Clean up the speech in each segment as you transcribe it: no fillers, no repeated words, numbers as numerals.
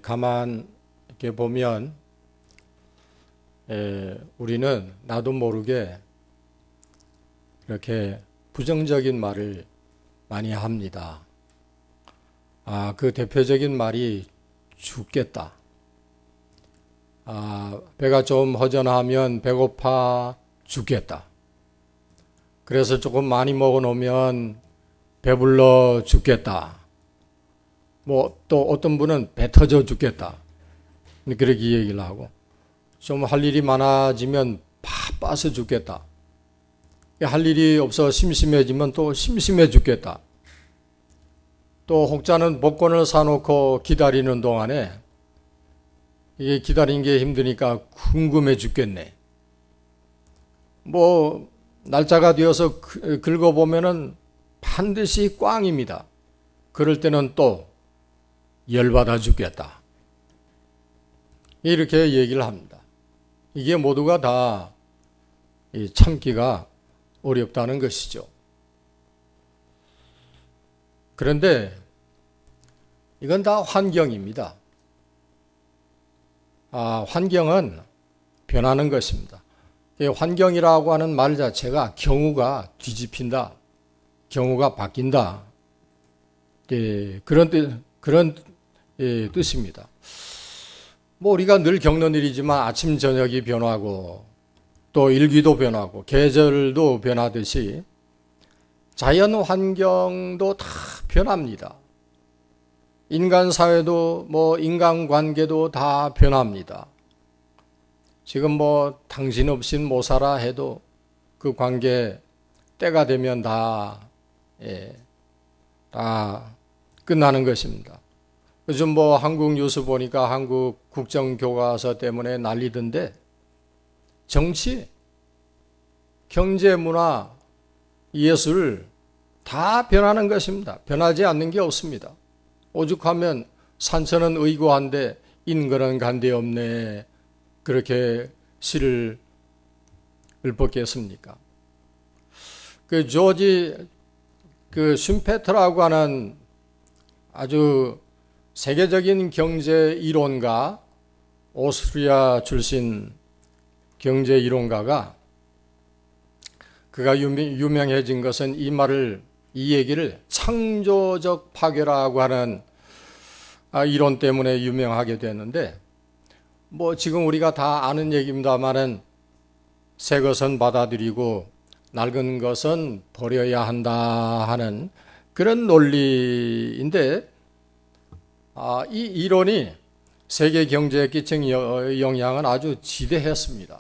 가만 이렇게 보면 우리는 나도 모르게 이렇게 부정적인 말을 많이 합니다. 그 대표적인 말이 죽겠다. 배가 좀 허전하면 배고파 죽겠다. 그래서 조금 많이 먹어 놓으면 배불러 죽겠다. 또 어떤 분은 배 터져 죽겠다. 그렇게 얘기를 하고, 좀 할 일이 많아지면 바빠서 죽겠다. 할 일이 없어 심심해지면 또 심심해 죽겠다. 또 혹자는 복권을 사놓고 기다리는 동안에 이게 기다린 게 힘드니까 궁금해 죽겠네. 날짜가 되어서 긁어보면은 반드시 꽝입니다. 그럴 때는 또 열받아 죽겠다. 이렇게 얘기를 합니다. 이게 모두가 다 참기가 어렵다는 것이죠. 그런데 이건 다 환경입니다. 환경은 변하는 것입니다. 환경이라고 하는 말 자체가 경우가 뒤집힌다, 경우가 바뀐다, 그런 뜻입니다. 우리가 늘 겪는 일이지만 아침 저녁이 변하고 또 일기도 변하고 계절도 변하듯이 자연 환경도 다 변합니다. 인간 사회도 인간 관계도 다 변합니다. 지금 당신 없인 못 살아 해도 그 관계 때가 되면 다 끝나는 것입니다. 요즘 한국 뉴스 보니까 한국 국정교과서 때문에 난리던데, 정치, 경제, 문화, 예술 다 변하는 것입니다. 변하지 않는 게 없습니다. 오죽하면 산천은 의고한데 인거는 간데없네, 그렇게 시를 읊었겠습니까? 조지 슈페터라고 하는 아주 세계적인 경제 이론가, 오스트리아 출신 경제 이론가가, 그가 유명해진 것은 이 얘기를 창조적 파괴라고 하는 이론 때문에 유명하게 됐는데, 지금 우리가 다 아는 얘기입니다만은 새 것은 받아들이고 낡은 것은 버려야 한다 하는 그런 논리인데, 이 이론이 세계 경제에 끼친 영향은 아주 지대했습니다.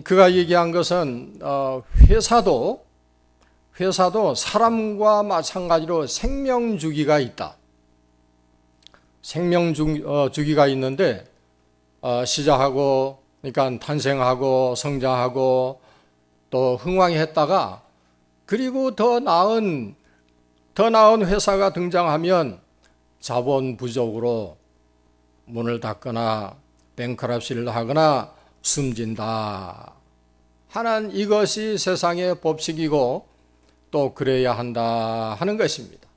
그가 얘기한 것은 회사도 사람과 마찬가지로 생명주기가 있다. 생명주기가 있는데 시작하고, 그러니까 탄생하고 성장하고 또 흥왕했다가, 그리고 더 나은 회사가 등장하면 자본 부족으로 문을 닫거나 뱅크럽시를 하거나 숨진다 하는, 이것이 세상의 법칙이고 또 그래야 한다 하는 것입니다.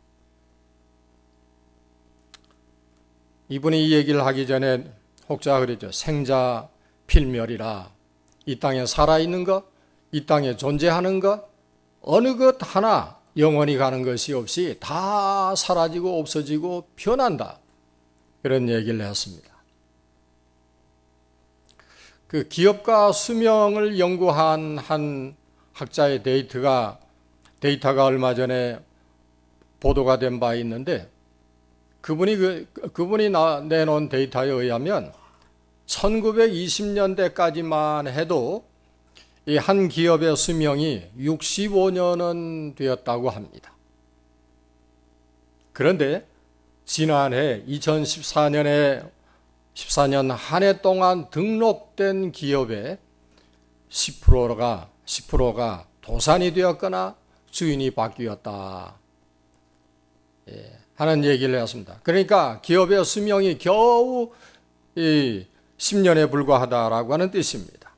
이분이 이 얘기를 하기 전에 혹자가 그랬죠. 생자 필멸이라. 이 땅에 살아있는 것, 이 땅에 존재하는 것, 어느 것 하나 영원히 가는 것이 없이 다 사라지고 없어지고 변한다, 그런 얘기를 했습니다. 그 기업가 수명을 연구한 한 학자의 데이터가 얼마 전에 보도가 된 바 있는데, 그분이 내놓은 데이터에 의하면 1920년대까지만 해도 이 한 기업의 수명이 65년은 되었다고 합니다. 그런데 지난해 2014년 한 해 동안 등록된 기업의 10%가 도산이 되었거나 주인이 바뀌었다 하는 얘기를 했습니다. 그러니까 기업의 수명이 겨우 10년에 불과하다라고 하는 뜻입니다.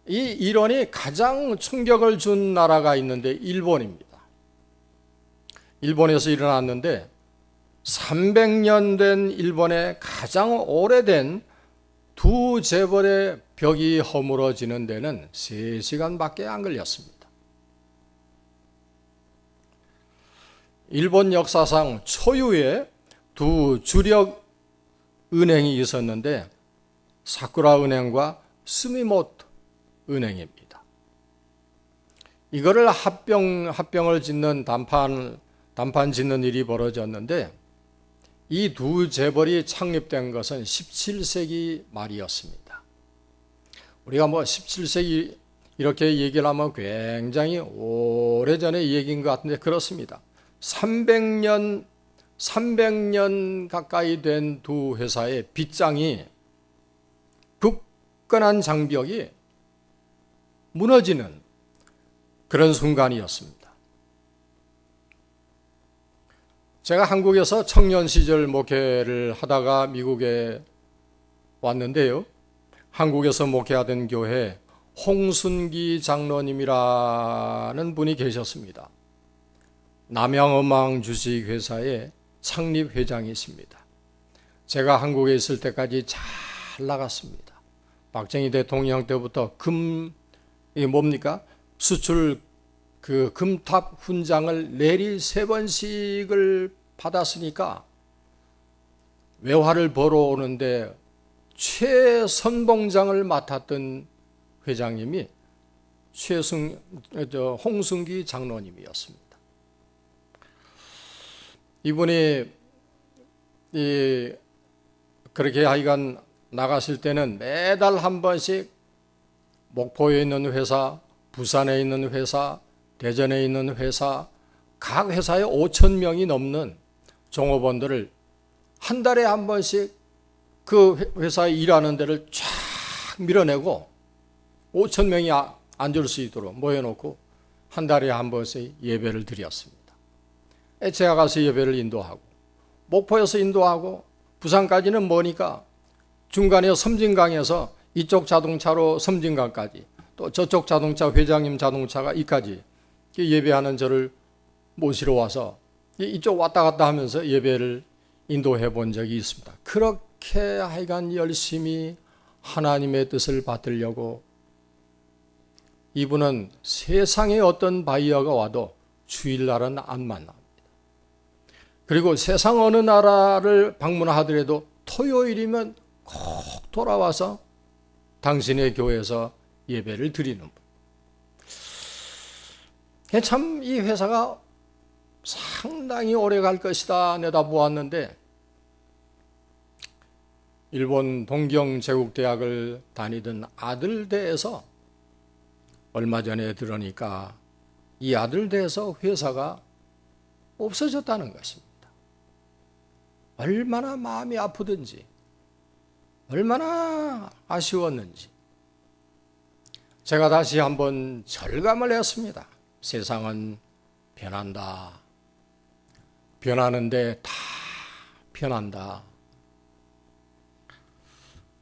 이 이론이 가장 충격을 준 나라가 있는데 일본입니다. 일본에서 일어났는데, 300년 된 일본의 가장 오래된 두 재벌의 벽이 허물어지는 데는 3시간밖에 안 걸렸습니다. 일본 역사상 초유의 두 주력 은행이 있었는데 사쿠라 은행과 스미모토 은행입니다. 이거를 합병을 짓는 단판 짓는 일이 벌어졌는데 이 두 재벌이 창립된 것은 17세기 말이었습니다. 우리가 17세기 이렇게 얘기를 하면 굉장히 오래전의 얘기인 것 같은데 그렇습니다. 300년 가까이 된 두 회사의 빗장이 굳건한 장벽이 무너지는 그런 순간이었습니다. 제가 한국에서 청년 시절 목회를 하다가 미국에 왔는데요. 한국에서 목회하던 교회 홍순기 장로님이라는 분이 계셨습니다. 남양어망 주식회사의 창립회장이십니다. 제가 한국에 있을 때까지 잘 나갔습니다. 박정희 대통령 때부터 이게 뭡니까? 수출 금탑 훈장을 내리 3번씩을 받았으니까 외화를 벌어오는데 최선봉장을 맡았던 회장님이 홍순기 장로님이었습니다. 이분이 그렇게 하여간 나갔을 때는 매달 한 번씩 목포에 있는 회사, 부산에 있는 회사, 대전에 있는 회사, 각 회사에 5,000명이 넘는 종업원들을 한 달에 한 번씩 그 회사에 일하는 데를 쫙 밀어내고 5,000명이 앉을 수 있도록 모여놓고 한 달에 한 번씩 예배를 드렸습니다. 제가 가서 예배를 인도하고 목포에서 인도하고 부산까지는 머니까 중간에 섬진강에서 이쪽 자동차로 섬진강까지 또 저쪽 자동차 회장님 자동차가 이까지 예배하는 저를 모시러 와서 이쪽 왔다 갔다 하면서 예배를 인도해 본 적이 있습니다. 그렇게 하여간 열심히 하나님의 뜻을 받들려고 이분은 세상에 어떤 바이어가 와도 주일날은 안 만납니다. 그리고 세상 어느 나라를 방문하더라도 토요일이면 꼭 돌아와서 당신의 교회에서 예배를 드리는 분. 참 이 회사가 상당히 오래 갈 것이다 내다보았는데 일본 동경제국대학을 다니던 아들대에서 얼마 전에 들으니까 이 아들대에서 회사가 없어졌다는 것입니다. 얼마나 마음이 아프든지 얼마나 아쉬웠는지 제가 다시 한번 절감을 했습니다. 세상은 변한다. 변하는데 다 변한다.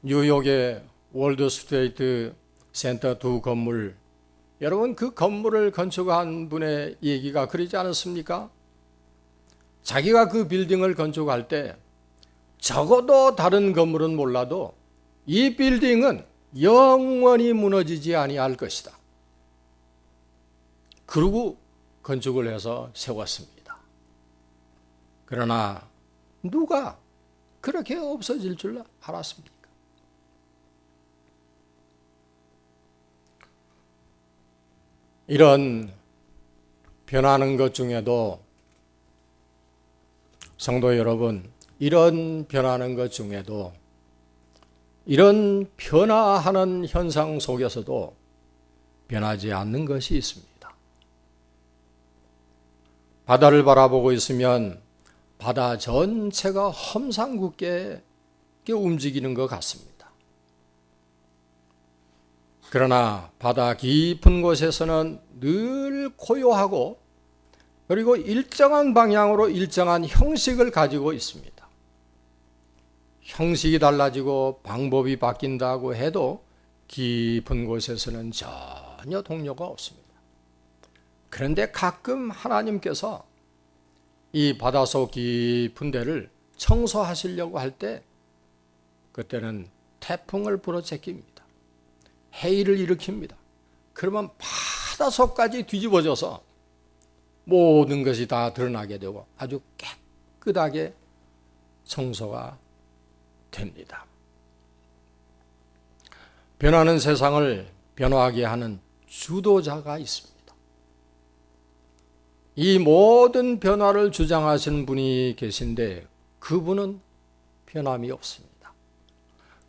뉴욕의 월드스트레이트 센터 두 건물, 여러분 그 건물을 건축한 분의 얘기가 그러지 않았습니까? 자기가 그 빌딩을 건축할 때 적어도 다른 건물은 몰라도 이 빌딩은 영원히 무너지지 아니할 것이다. 그러고 건축을 해서 세웠습니다. 그러나 누가 그렇게 없어질 줄 알았습니까? 이런 변하는 것 중에도 성도 여러분, 이런 변하는 것 중에도 이런 변화하는 현상 속에서도 변하지 않는 것이 있습니다. 바다를 바라보고 있으면 바다 전체가 험상궂게 움직이는 것 같습니다. 그러나 바다 깊은 곳에서는 늘 고요하고 그리고 일정한 방향으로 일정한 형식을 가지고 있습니다. 형식이 달라지고 방법이 바뀐다고 해도 깊은 곳에서는 전혀 동요가 없습니다. 그런데 가끔 하나님께서 이 바닷속 깊은 데를 청소하시려고 할 때 그때는 태풍을 불어제낍니다. 해일을 일으킵니다. 그러면 바닷속까지 뒤집어져서 모든 것이 다 드러나게 되고 아주 깨끗하게 청소가 됩니다. 변하는 세상을 변화하게 하는 주도자가 있습니다. 이 모든 변화를 주장하시는 분이 계신데 그분은 변함이 없습니다.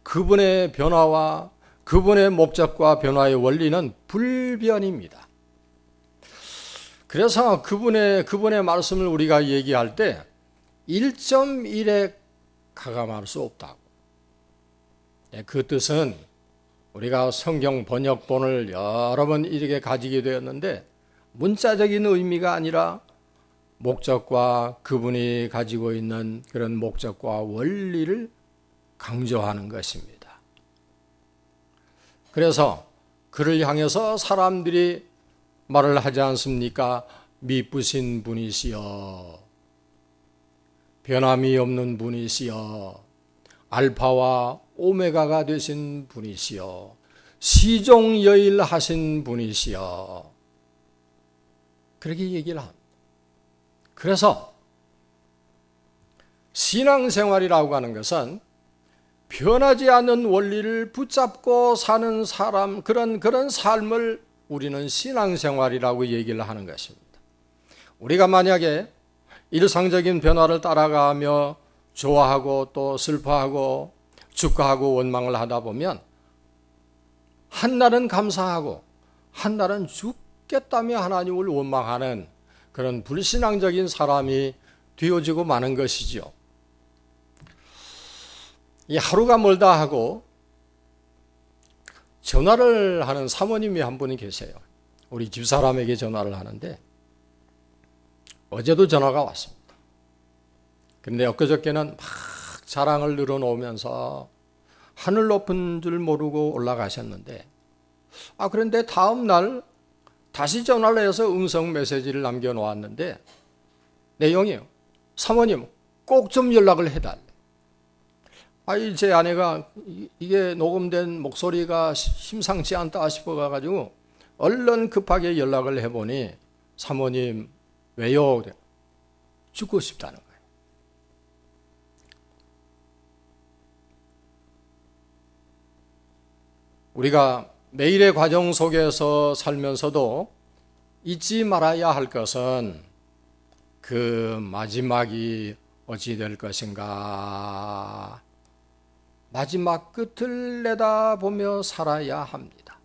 그분의 변화와 그분의 목적과 변화의 원리는 불변입니다. 그래서 그분의 말씀을 우리가 얘기할 때 1.1에 가감할 수 없다고. 그 뜻은 우리가 성경 번역본을 여러 번 이렇게 가지게 되었는데 문자적인 의미가 아니라 목적과 그분이 가지고 있는 그런 목적과 원리를 강조하는 것입니다. 그래서 그를 향해서 사람들이 말을 하지 않습니까? 미쁘신 분이시여, 변함이 없는 분이시여, 알파와 오메가가 되신 분이시여, 시종여일하신 분이시여, 그렇게 얘기를 합니다. 그래서 신앙생활이라고 하는 것은 변하지 않는 원리를 붙잡고 사는 사람, 그런 삶을 우리는 신앙생활이라고 얘기를 하는 것입니다. 우리가 만약에 일상적인 변화를 따라가며 좋아하고 또 슬퍼하고 축하하고 원망을 하다 보면 한날은 감사하고 한날은 죽겠다며 하나님을 원망하는 그런 불신앙적인 사람이 되어지고 마는 것이죠. 이 하루가 멀다 하고 전화를 하는 사모님이 한 분이 계세요. 우리 집사람에게 전화를 하는데 어제도 전화가 왔습니다. 근데 엊그저께는 막 자랑을 늘어놓으면서 하늘 높은 줄 모르고 올라가셨는데 그런데 다음 날 다시 전화를 해서 음성 메시지를 남겨놓았는데 내용이요. 사모님 꼭 좀 연락을 해달래. 제 아내가 이게 녹음된 목소리가 심상치 않다 싶어가지고 얼른 급하게 연락을 해보니 사모님 왜요? 죽고 싶다는 거예요. 우리가 매일의 과정 속에서 살면서도 잊지 말아야 할 것은 그 마지막이 어찌 될 것인가, 마지막 끝을 내다보며 살아야 합니다.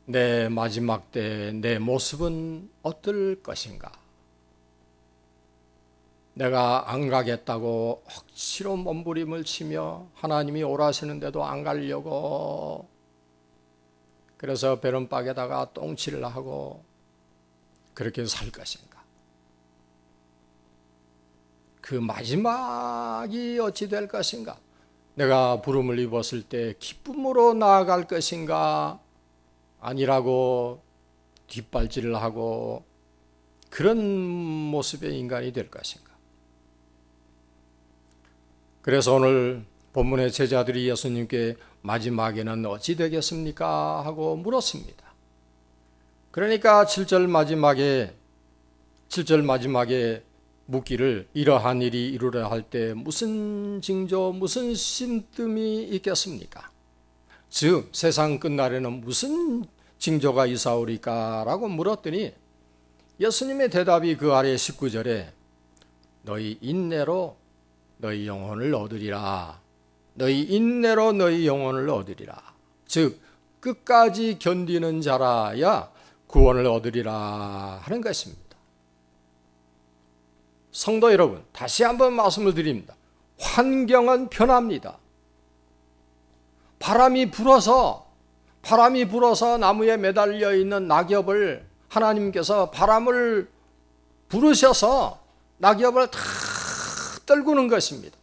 내 마지막 때 내 모습은 어떨 것인가? 내가 안 가겠다고 억지로 몸부림을 치며 하나님이 오라시는데도 안 가려고 그래서 베른박에다가 똥칠을 하고 그렇게 살 것인가? 그 마지막이 어찌 될 것인가? 내가 부름을 입었을 때 기쁨으로 나아갈 것인가? 아니라고 뒷발질을 하고 그런 모습의 인간이 될 것인가? 그래서 오늘 본문의 제자들이 예수님께 마지막에는 어찌 되겠습니까? 하고 물었습니다. 그러니까 7절 마지막에 묻기를 이러한 일이 이루려 할 때 무슨 징조, 무슨 신뜸이 있겠습니까? 즉 세상 끝날에는 무슨 징조가 있사오리까? 라고 물었더니 예수님의 대답이 그 아래 19절에 너희 인내로 너희 영혼을 얻으리라. 너희 인내로 너희 영혼을 얻으리라. 즉 끝까지 견디는 자라야 구원을 얻으리라 하는 것입니다. 성도 여러분, 다시 한번 말씀을 드립니다. 환경은 변합니다. 바람이 불어서 나무에 매달려 있는 낙엽을 하나님께서 바람을 부르셔서 낙엽을 다 떨구는 것입니다.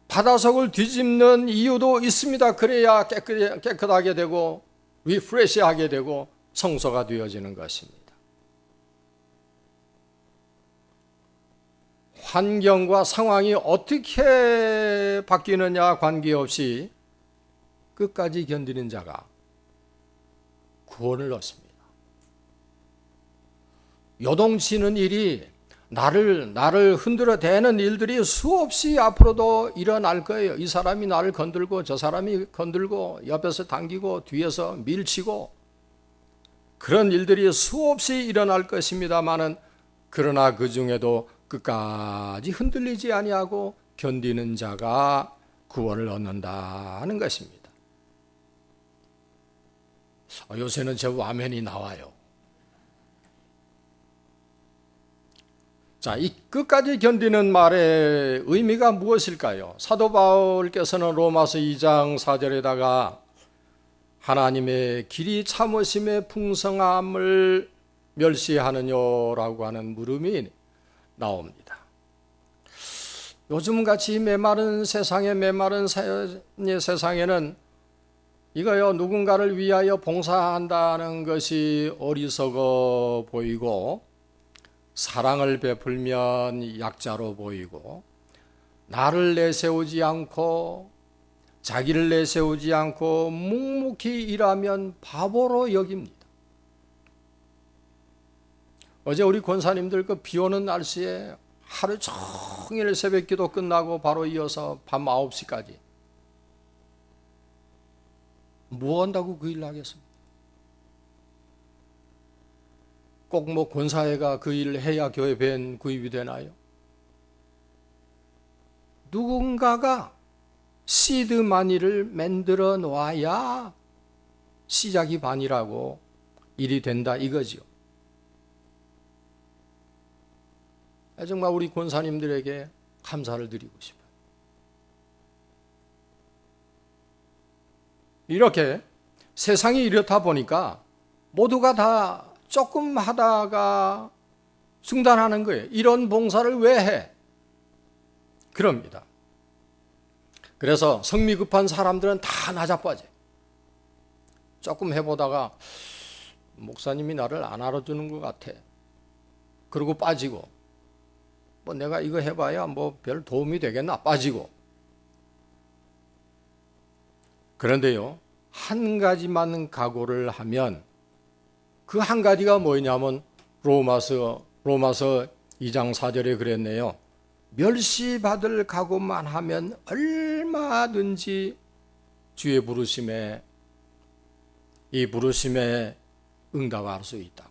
바닷속을 뒤집는 이유도 있습니다. 그래야 깨끗하게 되고 리프레시하게 되고 청소가 되어지는 것입니다. 환경과 상황이 어떻게 바뀌느냐 관계없이 끝까지 견디는 자가 구원을 얻습니다. 요동치는 일이 나를 흔들어 대는 일들이 수없이 앞으로도 일어날 거예요. 이 사람이 나를 건들고 저 사람이 건들고 옆에서 당기고 뒤에서 밀치고 그런 일들이 수없이 일어날 것입니다마는 그러나 그 중에도 끝까지 흔들리지 아니하고 견디는 자가 구원을 얻는다 하는 것입니다. 요새는 저 아멘이 나와요. 자, 이 끝까지 견디는 말의 의미가 무엇일까요? 사도 바울께서는 로마서 2장 4절에다가 하나님의 길이 참으심의 풍성함을 멸시하느냐라고 하는 물음이 나옵니다. 요즘같이 메마른 세상에는 이거요, 누군가를 위하여 봉사한다는 것이 어리석어 보이고 사랑을 베풀면 약자로 보이고 나를 내세우지 않고 자기를 내세우지 않고 묵묵히 일하면 바보로 여깁니다. 어제 우리 권사님들 그 비 오는 날씨에 하루 종일 새벽 기도 끝나고 바로 이어서 밤 9시까지 뭐 한다고 그 일 하겠습니까? 꼭 뭐 권사회가 그 일을 해야 교회 밴 구입이 되나요? 누군가가 시드 마니를 만들어 놔야 시작이 반이라고 일이 된다 이거지요. 정말 우리 권사님들에게 감사를 드리고 싶어요. 이렇게 세상이 이렇다 보니까 모두가 다 조금 하다가 중단하는 거예요. 이런 봉사를 왜 해? 그럽니다. 그래서 성미 급한 사람들은 다 나자빠져요. 조금 해보다가 목사님이 나를 안 알아주는 것 같아. 그러고 빠지고 뭐 내가 이거 해봐야 뭐 별 도움이 되겠나 빠지고. 그런데요, 한 가지만 각오를 하면 그 한 가지가 뭐냐면 로마서 2장 4절에 그랬네요. 멸시받을 각오만 하면 얼마든지 주의 부르심에 이 부르심에 응답할 수 있다.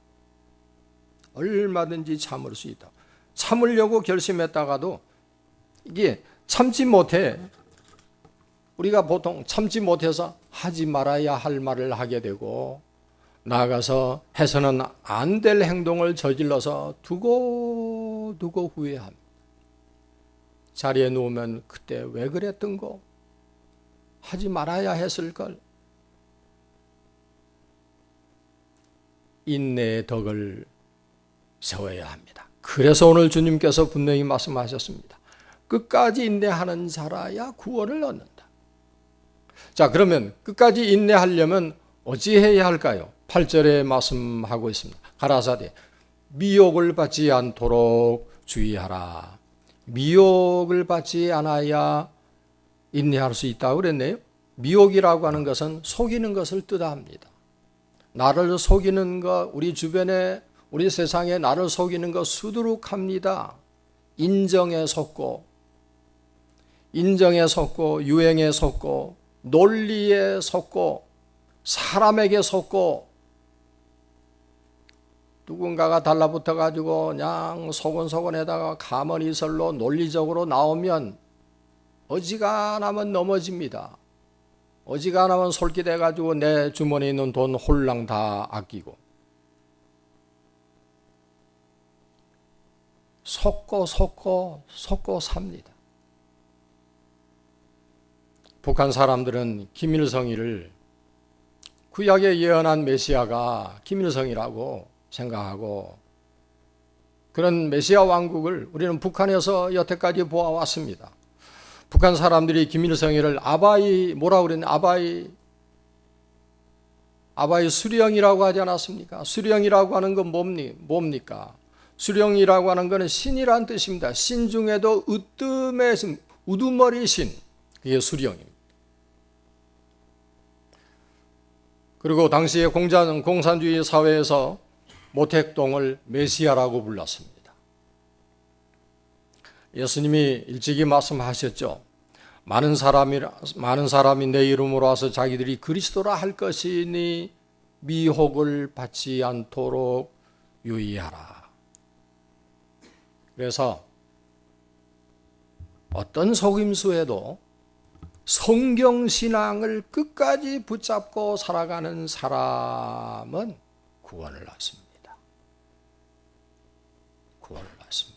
얼마든지 참을 수 있다. 참으려고 결심했다가도 이게 참지 못해. 우리가 보통 참지 못해서 하지 말아야 할 말을 하게 되고 나아가서 해서는 안 될 행동을 저질러서 두고 후회합니다. 자리에 누우면 그때 왜 그랬던 거? 하지 말아야 했을걸? 인내의 덕을 세워야 합니다. 그래서 오늘 주님께서 분명히 말씀하셨습니다. 끝까지 인내하는 자라야 구원을 얻는다. 자, 그러면 끝까지 인내하려면 어찌해야 할까요? 8절에 말씀하고 있습니다. 가라사대 미혹을 받지 않도록 주의하라. 미혹을 받지 않아야 인내할 수 있다고 그랬네요. 미혹이라고 하는 것은 속이는 것을 뜻합니다. 나를 속이는 것, 우리 주변에 우리 세상에 나를 속이는 것 수두룩합니다. 인정에 속고 유행에 속고 논리에 속고 사람에게 속고 누군가가 달라붙어 가지고 그냥 소곤소곤에다가 가만히설로 논리적으로 나오면 어지간하면 넘어집니다. 어지간하면 솔깃해 가지고 내 주머니에 있는 돈 홀랑 다 아끼고 속고 삽니다. 북한 사람들은 김일성이를 구약에 예언한 메시아가 김일성이라고 생각하고 그런 메시아 왕국을 우리는 북한에서 여태까지 보아왔습니다. 북한 사람들이 김일성이를 아바이 수령이라고 하지 않았습니까? 수령이라고 하는 건 뭡니까? 수령이라고 하는 것은 신이란 뜻입니다. 신 중에도 우두머리 신, 그게 수령입니다. 그리고 당시의 공산주의 사회에서 모택동을 메시아라고 불렀습니다. 예수님이 일찍이 말씀하셨죠. 많은 사람이 내 이름으로 와서 자기들이 그리스도라 할 것이니 미혹을 받지 않도록 유의하라. 그래서 어떤 속임수에도 성경신앙을 끝까지 붙잡고 살아가는 사람은 구원을 받습니다. 구원을 받습니다.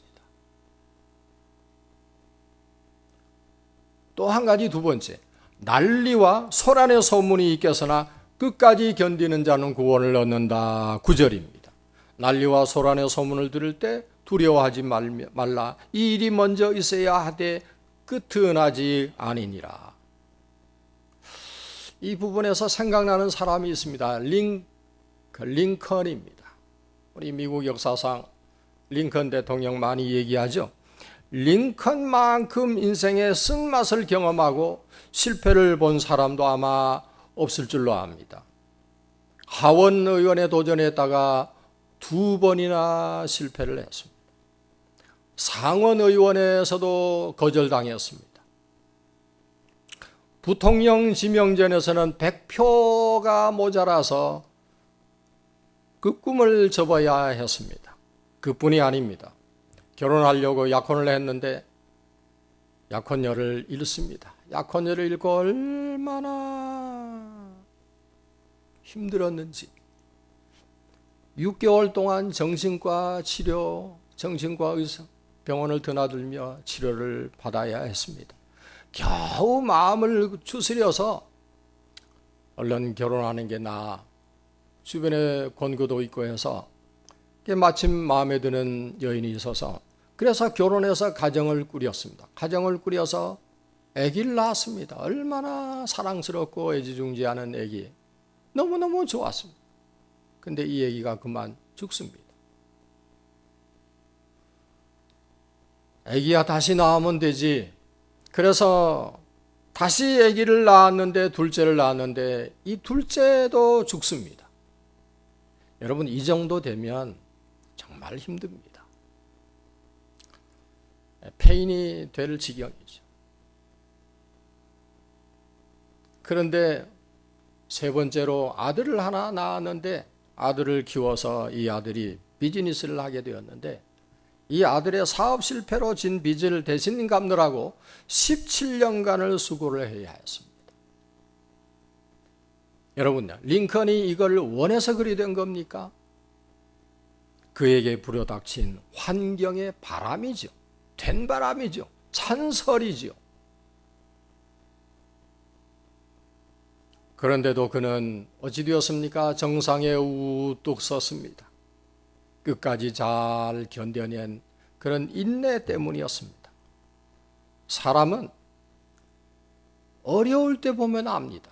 또 한 가지, 두 번째, 난리와 소란의 소문이 있겠으나 끝까지 견디는 자는 구원을 얻는다. 9절입니다. 난리와 소란의 소문을 들을 때 두려워하지 말라. 이 일이 먼저 있어야 하되 끝은 아직 아니니라. 이 부분에서 생각나는 사람이 있습니다. 링컨입니다. 우리 미국 역사상 링컨 대통령 많이 얘기하죠. 링컨만큼 인생의 쓴맛을 경험하고 실패를 본 사람도 아마 없을 줄로 압니다. 하원 의원에 도전했다가 2번이나 실패를 했습니다. 상원 의원에서도 거절당했습니다. 부통령 지명전에서는 100표가 모자라서 그 꿈을 접어야 했습니다. 그뿐이 아닙니다. 결혼하려고 약혼을 했는데 약혼녀를 잃습니다. 약혼녀를 잃고 얼마나 힘들었는지 6개월 동안 정신과 의사 병원을 드나들며 치료를 받아야 했습니다. 겨우 마음을 추스려서 얼른 결혼하는 게 나아. 주변에 권고도 있고 해서 마침 마음에 드는 여인이 있어서 그래서 결혼해서 가정을 꾸렸습니다. 가정을 꾸려서 아기를 낳았습니다. 얼마나 사랑스럽고 애지중지하는 아기. 너무너무 좋았습니다. 근데 이 아기가 그만 죽습니다. 아기야 다시 낳으면 되지. 그래서 다시 아기를 낳았는데, 둘째를 낳았는데 이 둘째도 죽습니다. 여러분, 이 정도 되면 정말 힘듭니다. 폐인이 될 지경이죠. 그런데 세 번째로 아들을 하나 낳았는데 아들을 키워서 이 아들이 비즈니스를 하게 되었는데 이 아들의 사업 실패로 진 빚을 대신 갚느라고 17년간을 수고를 해야 했습니다. 여러분, 링컨이 이걸 원해서 그리 된 겁니까? 그에게 불어닥친 환경의 바람이죠. 된 바람이죠. 찬설이죠. 그런데도 그는 어찌 되었습니까? 정상에 우뚝 섰습니다. 끝까지 잘 견뎌낸 그런 인내 때문이었습니다. 사람은 어려울 때 보면 압니다.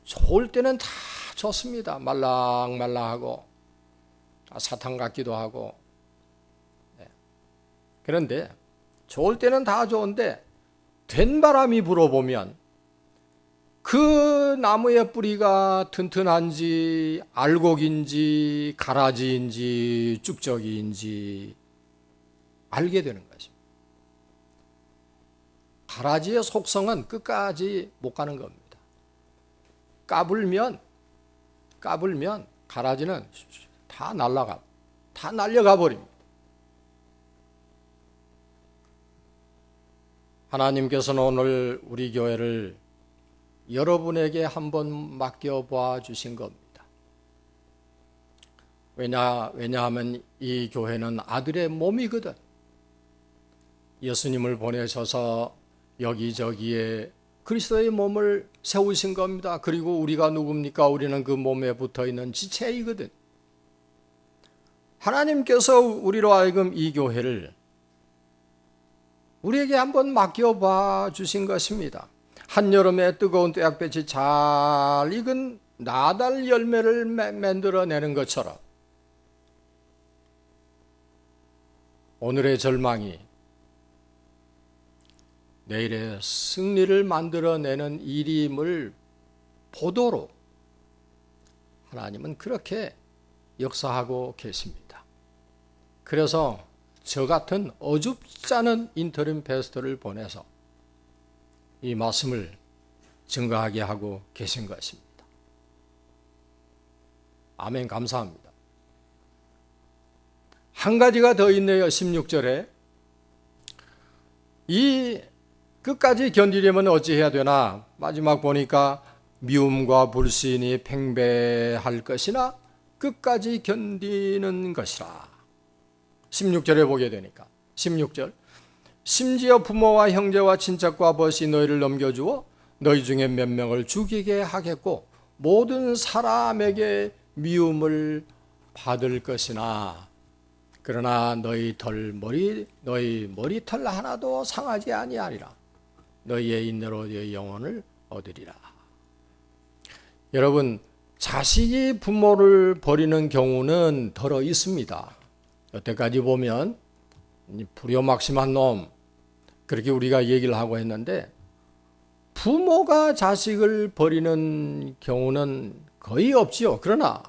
좋을 때는 다 좋습니다. 말랑말랑하고 사탕 같기도 하고. 그런데 좋을 때는 다 좋은데 된 바람이 불어보면 그 나무의 뿌리가 튼튼한지 알곡인지 가라지인지 쭉저기인지 알게 되는 것입니다. 가라지의 속성은 끝까지 못 가는 겁니다. 까불면 가라지는 다 날려가 버립니다. 하나님께서는 오늘 우리 교회를 여러분에게 한번 맡겨봐 주신 겁니다. 왜냐하면 이 교회는 아들의 몸이거든. 예수님을 보내셔서 여기저기에 그리스도의 몸을 세우신 겁니다. 그리고 우리가 누굽니까? 우리는 그 몸에 붙어있는 지체이거든. 하나님께서 우리로 하여금 이 교회를 우리에게 한번 맡겨봐 주신 것입니다. 한여름에 뜨거운 떼약볕이 잘 익은 나달 열매를 만들어내는 것처럼 오늘의 절망이 내일의 승리를 만들어내는 일임을 보도록 하나님은 그렇게 역사하고 계십니다. 그래서 저 같은 어줍지 않은 인터림 패스터를 보내서 이 말씀을 증거하게 하고 계신 것입니다. 아멘. 감사합니다. 한 가지가 더 있네요. 16절에 이 끝까지 견디려면 어찌해야 되나? 마지막 보니까 미움과 불신이 팽배할 것이나 끝까지 견디는 것이라. 16절에 보게 되니까 16절 심지어 부모와 형제와 친척과 벗이 너희를 넘겨주어 너희 중에 몇 명을 죽이게 하겠고 모든 사람에게 미움을 받을 것이나 그러나 너희 머리털 하나도 상하지 아니하리라. 너희의 인내로 너희 영혼을 얻으리라. 여러분, 자식이 부모를 버리는 경우는 덜어 있습니다. 여태까지 보면 불효막심한 놈 그렇게 우리가 얘기를 하고 했는데 부모가 자식을 버리는 경우는 거의 없지요. 그러나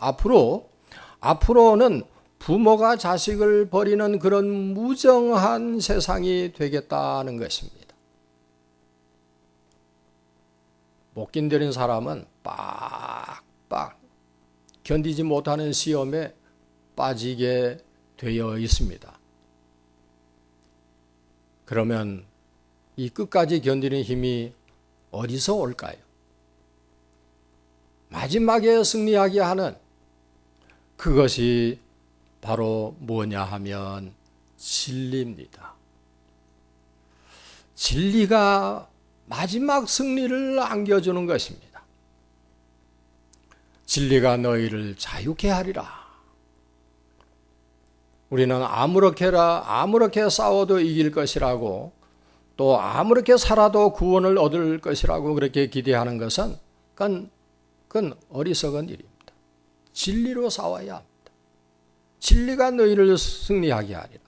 앞으로는 부모가 자식을 버리는 그런 무정한 세상이 되겠다는 것입니다. 못 견디는 사람은 빡빡 견디지 못하는 시험에 빠지게 되어 있습니다. 그러면 이 끝까지 견디는 힘이 어디서 올까요? 마지막에 승리하게 하는 그것이 바로 뭐냐 하면 진리입니다. 진리가 마지막 승리를 안겨주는 것입니다. 진리가 너희를 자유케 하리라. 우리는 아무렇게 싸워도 이길 것이라고 또 아무렇게 살아도 구원을 얻을 것이라고 그렇게 기대하는 것은 그건 어리석은 일입니다. 진리로 싸워야 합니다. 진리가 너희를 승리하게 하리라.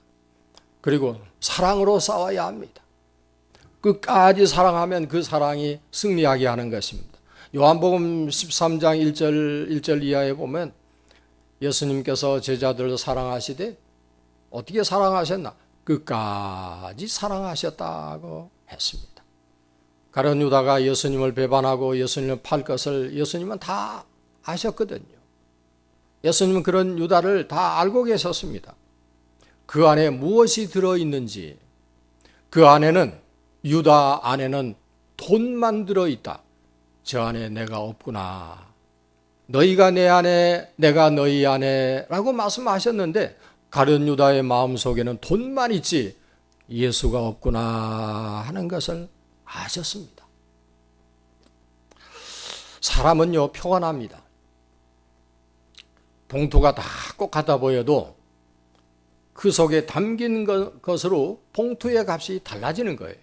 그리고 사랑으로 싸워야 합니다. 끝까지 사랑하면 그 사랑이 승리하게 하는 것입니다. 요한복음 13장 1절 이하에 보면 예수님께서 제자들을 사랑하시되 어떻게 사랑하셨나? 끝까지 사랑하셨다고 했습니다. 가룟 유다가 예수님을 배반하고 예수님을 팔 것을 예수님은 다 아셨거든요. 예수님은 그런 유다를 다 알고 계셨습니다. 그 안에 무엇이 들어있는지, 그 안에는 유다 안에는 돈만 들어있다. 저 안에 내가 없구나. 너희가 내 안에 내가 너희 안에 라고 말씀하셨는데 가룟 유다의 마음속에는 돈만 있지 예수가 없구나 하는 것을 아셨습니다. 사람은요 표가 납니다. 봉투가 다 똑같아 보여도 그 속에 담긴 것으로 봉투의 값이 달라지는 거예요.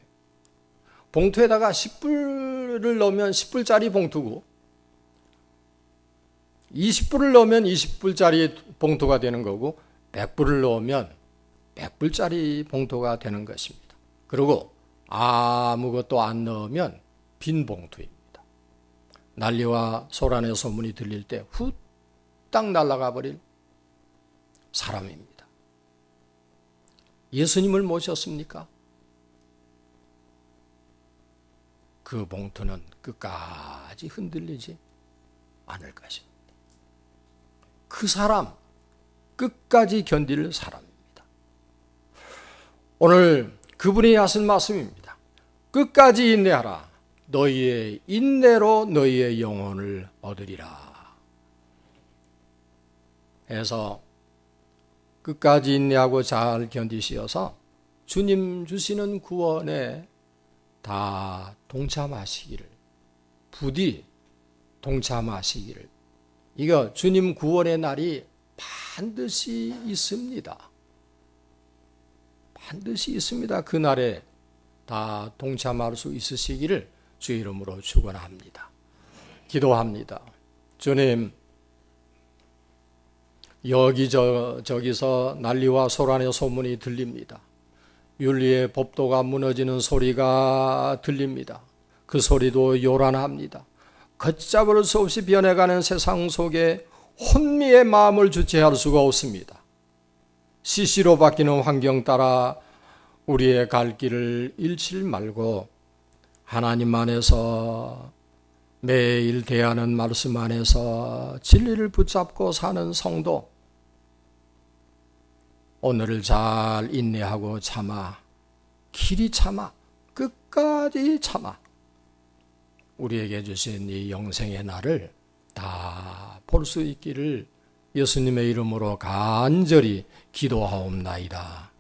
봉투에다가 10불을 넣으면 10불짜리 봉투고 20불을 넣으면 20불짜리 봉투가 되는 거고 100불을 넣으면 100불짜리 봉투가 되는 것입니다. 그리고 아무것도 안 넣으면 빈 봉투입니다. 난리와 소란의 소문이 들릴 때 후딱 날아가 버릴 사람입니다. 예수님을 모셨습니까? 그 봉투는 끝까지 흔들리지 않을 것입니다. 그 사람, 끝까지 견딜 사람입니다. 오늘 그분이 하신 말씀입니다. 끝까지 인내하라. 너희의 인내로 너희의 영혼을 얻으리라. 해서 끝까지 인내하고 잘 견디시어서 주님 주시는 구원에 다 동참하시기를, 부디 동참하시기를. 이거 주님 구원의 날이 반드시 있습니다. 반드시 있습니다. 그 날에 다 동참할 수 있으시기를 주 이름으로 축원합니다. 기도합니다. 주님, 여기저기서 난리와 소란의 소문이 들립니다. 윤리의 법도가 무너지는 소리가 들립니다. 그 소리도 요란합니다. 걷잡을 수 없이 변해가는 세상 속에 혼미의 마음을 주체할 수가 없습니다. 시시로 바뀌는 환경 따라 우리의 갈 길을 잃지 말고 하나님 안에서 매일 대하는 말씀 안에서 진리를 붙잡고 사는 성도, 오늘을 잘 인내하고 참아, 길이 참아, 끝까지 참아 우리에게 주신 이 영생의 날을 다 볼 수 있기를 예수님의 이름으로 간절히 기도하옵나이다.